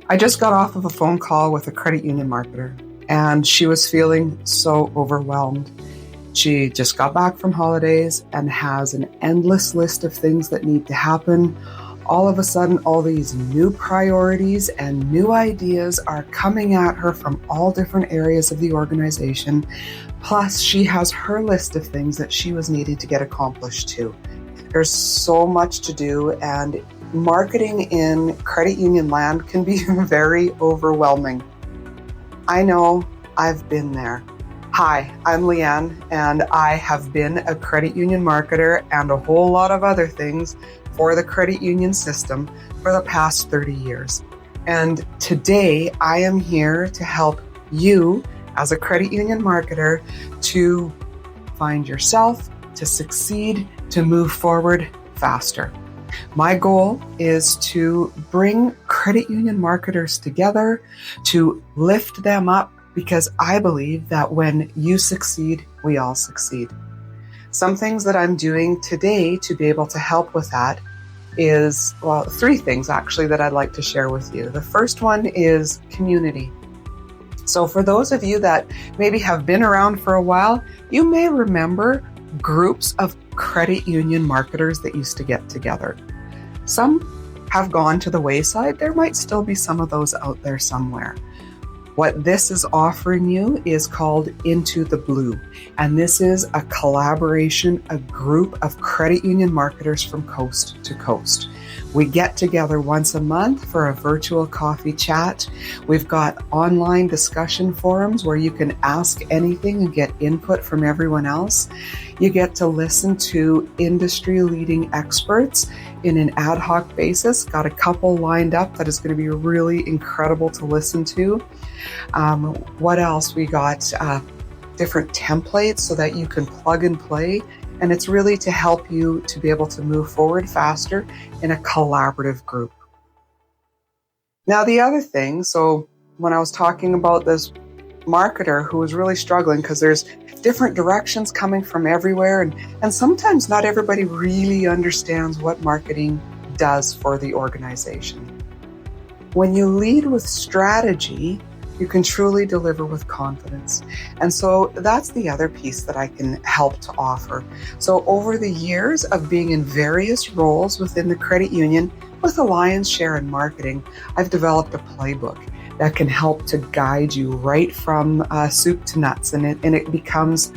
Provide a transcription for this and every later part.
I just got off of a phone call with a credit union marketer, and she was feeling so overwhelmed. She just got back from holidays and has an endless list of things that need to happen. All of a sudden, all these new priorities and new ideas are coming at her from all different areas of the organization. Plus, she has her list of things that she was needing to get accomplished too. There's so much to do, and marketing in credit union land can be very overwhelming. I know, I've been there. Hi, I'm Lyanne, and I have been a credit union marketer and a whole lot of other things for the credit union system for the past 30 years. And today I am here to help you as a credit union marketer to find yourself, to succeed, to move forward faster. My goal is to bring credit union marketers together, to lift them up, because I believe that when you succeed, we all succeed. Some things that I'm doing today to be able to help with that is, well, three things actually that I'd like to share with you. The first one is community. So for those of you that maybe have been around for a while, you may remember groups of credit union marketers that used to get together. Some have gone to the wayside. There might still be some of those out there somewhere. What this is offering you is called Into the Blue, and this is a collaboration, a group of credit union marketers from coast to coast. We get together once a month for a virtual coffee chat. We've got online discussion forums where you can ask anything and get input from everyone else. You get to listen to industry-leading experts in an ad hoc basis. Got a couple lined up that is going to be really incredible to listen to. What else? We got different templates so that you can plug and play. And it's really to help you to be able to move forward faster in a collaborative group. Now, the other thing, so when I was talking about this marketer who was really struggling because there's different directions coming from everywhere, and sometimes not everybody really understands what marketing does for the organization. When you lead with strategy, you can truly deliver with confidence. And so that's the other piece that I can help to offer. So over the years of being in various roles within the credit union with a lion's share in marketing, I've developed a playbook that can help to guide you right from soup to nuts. And it becomes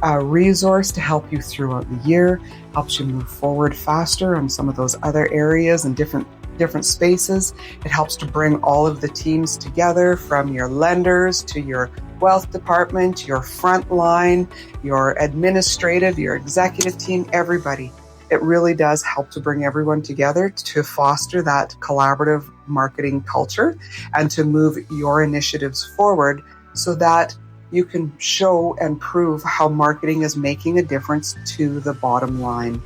a resource to help you throughout the year, helps you move forward faster on some of those other areas and different spaces. It helps to bring all of the teams together, from your lenders to your wealth department, your front line, your administrative, your executive team, everybody. It really does help to bring everyone together to foster that collaborative marketing culture and to move your initiatives forward so that you can show and prove how marketing is making a difference to the bottom line.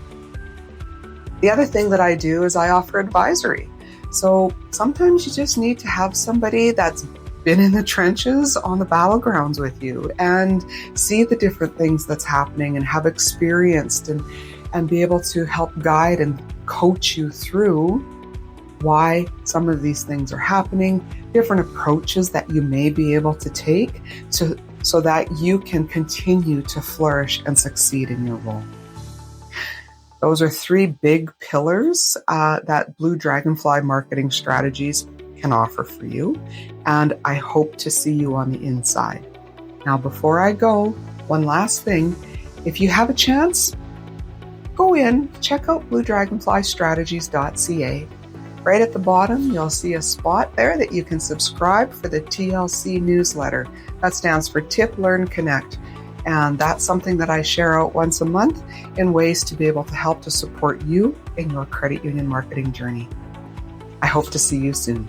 The other thing that I do is I offer advisory. So sometimes you just need to have somebody that's been in the trenches on the battlegrounds with you and see the different things that's happening and have experienced and be able to help guide and coach you through why some of these things are happening, different approaches that you may be able to take so that you can continue to flourish and succeed in your role. Those are three big pillars that Blue Dragonfly Marketing Strategies can offer for you, and I hope to see you on the inside. Now, before I go, one last thing. If you have a chance, go in, check out bluedragonflystrategies.ca. Right at the bottom, you'll see a spot there that you can subscribe for the TLC Newsletter. That stands for Tip, Learn, Connect. And that's something that I share out once a month in ways to be able to help to support you in your credit union marketing journey. I hope to see you soon.